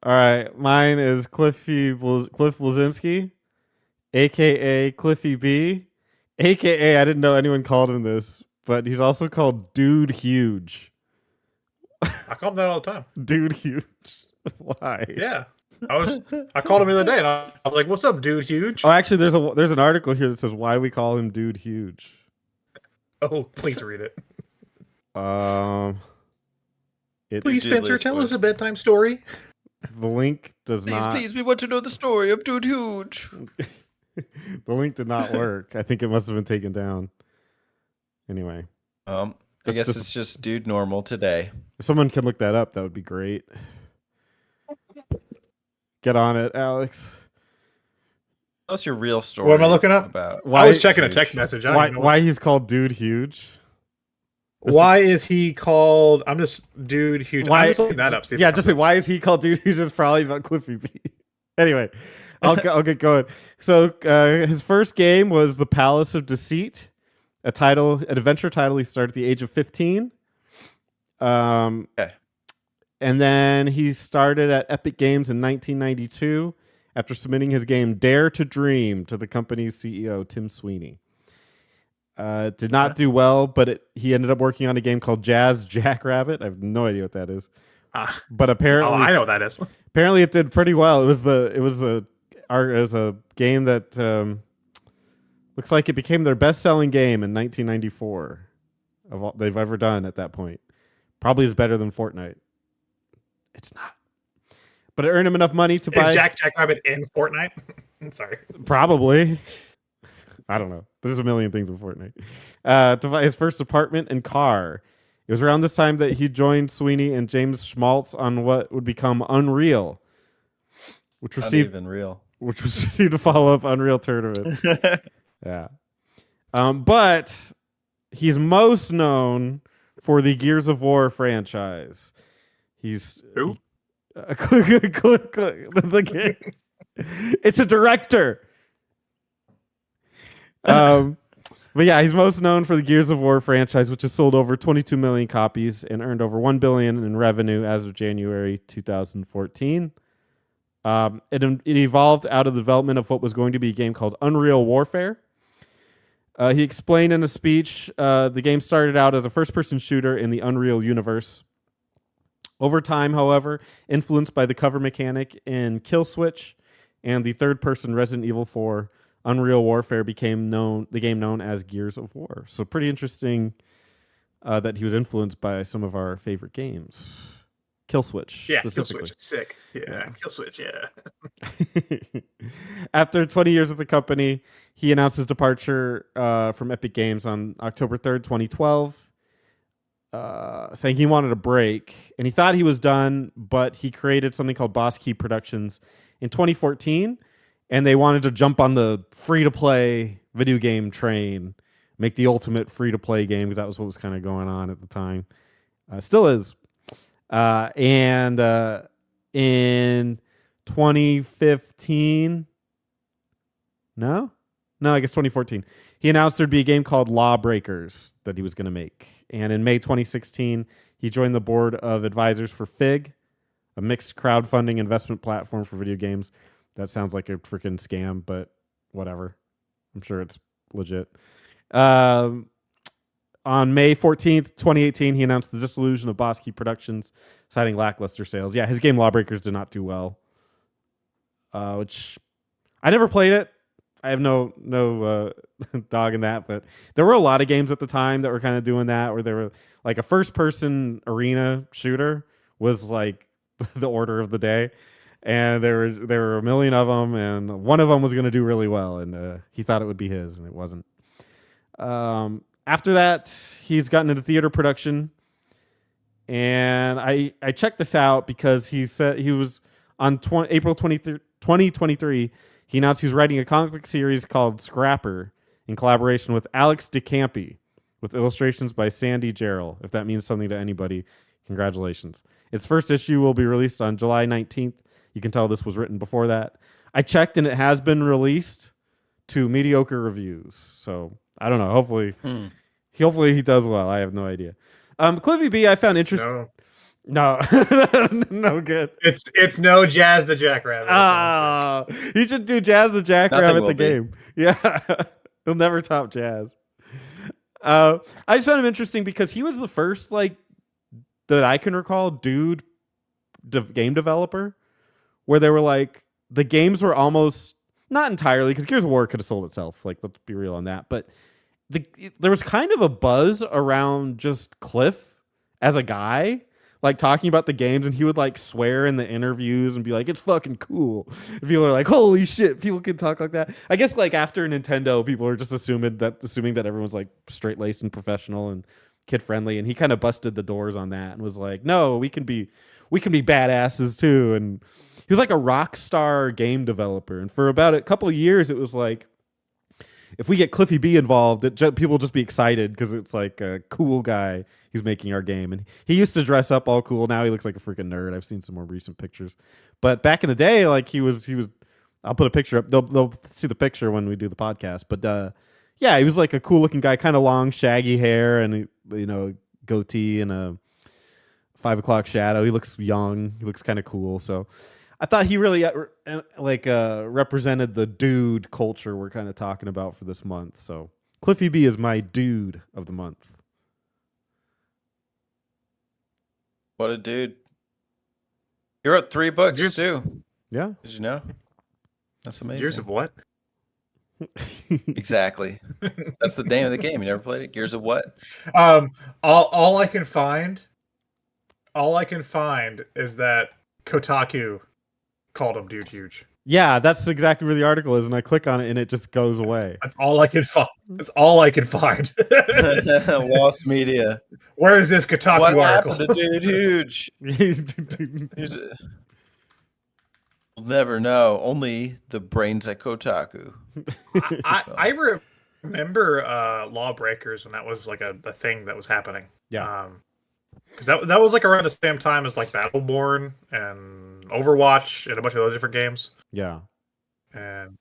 All right, mine is Cliff Blazinski, aka Cliffy B, aka I didn't know anyone called him this, but he's also called Dude Huge. I call him that all the time. Dude Huge. Why? Yeah. I called him the other day and I was like, "What's up, Dude Huge?" Oh, actually, there's an article here that says why we call him Dude Huge. Oh, please read it. Please, Spencer, tell us a bedtime story. The link does not. Please, we want to know the story of Dude Huge. The link did not work. I think it must have been taken down. Anyway. I guess it's just Dude Normal today. If someone can look that up, that would be great. Get on it, Alex. What's your real story? What am I looking up? About? I was checking a text message. Why he's called Dude Huge? Why is he called? I'm just Dude Huge. I'm just looking that up. Yeah, just say why is he called Dude Huge? Is probably about Cliffy B. Anyway, I'll get going. So his first game was The Palace of Deceit, an adventure title he started at the age of 15. Okay. And then he started at Epic Games in 1992 after submitting his game Dare to Dream to the company's CEO, Tim Sweeney. Did not do well, but he ended up working on a game called Jazz Jackrabbit. I have no idea what that is. But apparently, I know what that is. Apparently, it did pretty well. It was a game that looks like it became their best-selling game in 1994 of all they've ever done at that point. Probably is better than Fortnite. It's not, but it earned him enough money to buy. Is Jackrabbit in Fortnite? Sorry, probably. I don't know. There's a million things in Fortnite. To buy his first apartment and car. It was around this time that he joined Sweeney and James Schmaltz on what would become Unreal, which received to follow up Unreal Tournament. Yeah. But he's most known for the Gears of War franchise. He's who? The game. It's a director. But yeah, he's most known for the Gears of War franchise, which has sold over 22 million copies and earned over $1 billion in revenue as of January 2014. It evolved out of the development of what was going to be a game called Unreal Warfare. He explained in a speech, the game started out as a first-person shooter in the Unreal universe. Over time, however, influenced by the cover mechanic in Kill Switch and the third-person Resident Evil 4, Unreal Warfare became the game known as Gears of War. So pretty interesting that he was influenced by some of our favorite games. Kill Switch, specifically. Kill Switch is sick. Yeah, Kill Switch, yeah. After 20 years with the company, he announced his departure from Epic Games on October 3rd, 2012. Saying he wanted a break, and he thought he was done, but he created something called Boss Key Productions in 2014, and they wanted to jump on the free-to-play video game train, make the ultimate free-to-play game, because that was what was kind of going on at the time. Still is. And in 2015, no, I guess 2014, he announced there'd be a game called Lawbreakers that he was going to make. And in May 2016, he joined the board of advisors for Fig, a mixed crowdfunding investment platform for video games. That sounds like a freaking scam, but whatever. I'm sure it's legit. On May 14th, 2018, he announced the dissolution of Boss Key Productions, citing lackluster sales. Yeah, his game Lawbreakers did not do well, which I never played it. I have no dog in that, but there were a lot of games at the time that were kind of doing that, where they were like a first-person arena shooter was like the order of the day, and there were a million of them, and one of them was going to do really well, and he thought it would be his, and it wasn't. After that, he's gotten into theater production, and I checked this out because he said he was on April 23rd, 2023. He announced he was writing a comic book series called Scrapper in collaboration with Alex DeCampi, with illustrations by Sandy Jarrell. If that means something to anybody, congratulations. Its first issue will be released on July 19th. You can tell this was written before that. I checked, and it has been released to mediocre reviews. So I don't know. Hopefully he does well. I have no idea. Cliffy B, I found interesting. No, no good. It's no Jazz the Jackrabbit. He should do Jazz the Jackrabbit the be. game. Yeah, he'll never top Jazz. I just found him interesting because he was the first like that I can recall dude game developer where they were like the games were almost not entirely because Gears of War could have sold itself. Like let's be real on that, but there was kind of a buzz around just Cliff as a guy. Like talking about the games, and he would like swear in the interviews and be like, "It's fucking cool." And people are like, "Holy shit, people can talk like that." I guess like after Nintendo, people are just assuming that everyone's like straight laced and professional and kid friendly, and he kind of busted the doors on that and was like, "No, we can be badasses too." And he was like a rock star game developer, and for about a couple of years, it was like, if we get Cliffy B involved, people will just be excited because it's like a cool guy. He's making our game, and he used to dress up all cool. Now he looks like a freaking nerd. I've seen some more recent pictures, but back in the day, like he was. I'll put a picture up. They'll see the picture when we do the podcast. But yeah, he was like a cool looking guy, kind of long, shaggy hair, and goatee and a 5 o'clock shadow. He looks young. He looks kind of cool. So I thought he really represented the dude culture we're kind of talking about for this month. So Cliffy B is my dude of the month. What a dude. He wrote 3 books too. Yeah. Did you know? That's amazing. Gears of what? Exactly. That's the name of the game. You never played it? Gears of what? All I can find is that Kotaku called him Dude Huge. Yeah, that's exactly where the article is, and I click on it and it just goes away. That's all I can find. That's all I can find. Lost media. Where is this Kotaku What article? happened to Dude Huge? We'll never know. Only the brains at Kotaku. I remember Lawbreakers when that was like a thing that was happening. Yeah. Because that was like around the same time as like Battleborn and Overwatch and a bunch of those different games. Yeah. And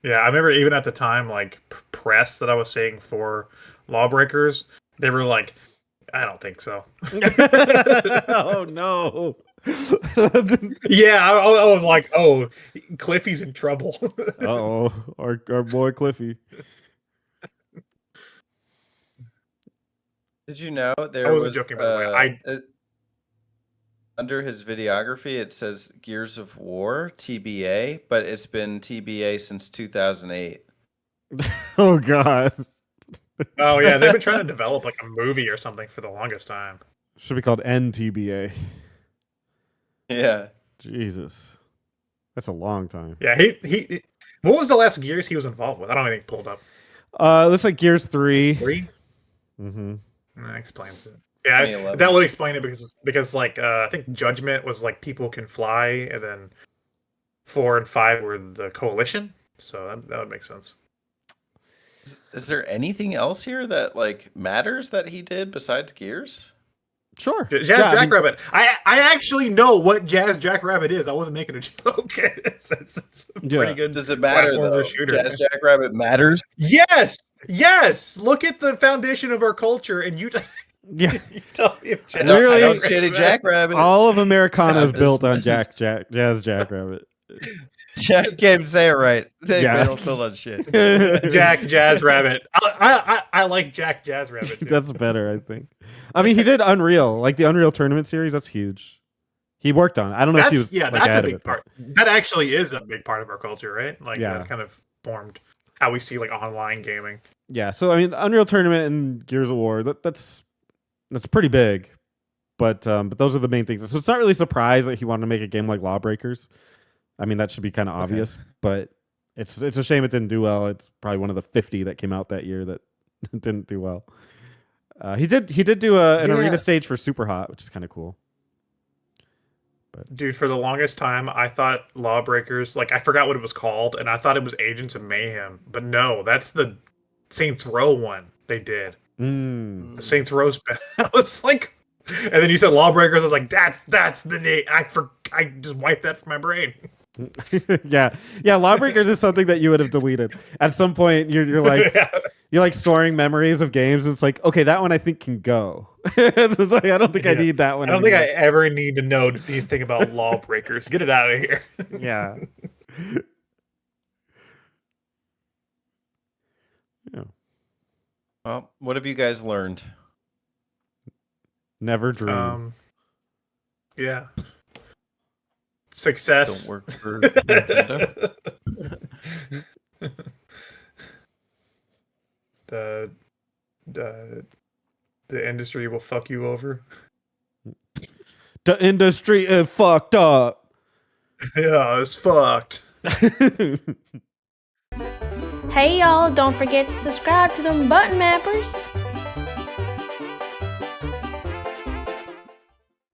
yeah, I remember even at the time, like press that I was seeing for Lawbreakers, they were like, I don't think so. Oh no. Yeah, I was like, oh, Cliffy's in trouble. Uh-oh, our boy Cliffy. Did you know there I wasn't joking, by the way. Under his videography, it says Gears of War, TBA, but it's been TBA since 2008. Oh, God. Oh, yeah, they've been trying to develop like a movie or something for the longest time. Should be called NTBA. Yeah. Jesus. That's a long time. Yeah, he what was the last Gears he was involved with? I don't think he pulled up. Looks like Gears 3. 3? Mm-hmm. That explains it. Yeah, that would explain it because like I think Judgment was like People Can Fly, and then 4 and 5 were the Coalition. So that would make sense. Is there anything else here that like matters that he did besides Gears? Sure. Jazz Jackrabbit. I actually know what Jazz Jackrabbit is. I wasn't making a joke. It's pretty good. Does it matter though? Shooter. Jazz Jackrabbit matters? Yes. Look at the foundation of our culture, and you Yeah. you tell me if Jazz Literally, I don't see any Jackrabbit. All of Americana is built on Jazz Jackrabbit. Jack can't even say it right. They don't fill on shit. Jack Jazz Rabbit. I like Jack Jazz Rabbit. Too. That's better, I think. I mean, he did Unreal, like the Unreal Tournament series. That's huge. He worked on it. I don't know if he was. Yeah, like, that's a big big part. That actually is a big part of our culture, right? Like, Yeah. that kind of formed how we see like online gaming. Yeah. So I mean, Unreal Tournament and Gears of War. That's pretty big, but those are the main things. So it's not really a surprise that he wanted to make a game like Lawbreakers. I mean, that should be kind of obvious, but it's a shame it didn't do well. It's probably one of the 50 that came out that year that didn't do well. He did do an arena stage for Super Hot, which is kind of cool. But Dude, for the longest time, I thought Lawbreakers, like I forgot what it was called, and I thought it was Agents of Mayhem. But no, that's the Saints Row one they did. The Saints Row spin. I was like, and then you said Lawbreakers. I was like, that's the name. I just wiped that from my brain. yeah. Lawbreakers is something that you would have deleted at some point. You're like, You're like storing memories of games, and it's like, okay, that one I think can go. It's like, I don't think I need that one. I don't think I ever need to know anything about Lawbreakers. Get it out of here. Yeah. Yeah. Well, what have you guys learned? Never dream. Yeah. Success. Don't work for Nintendo. The industry will fuck you over. The industry is fucked up. Yeah, it's fucked. Hey y'all, don't forget to subscribe to them button mappers.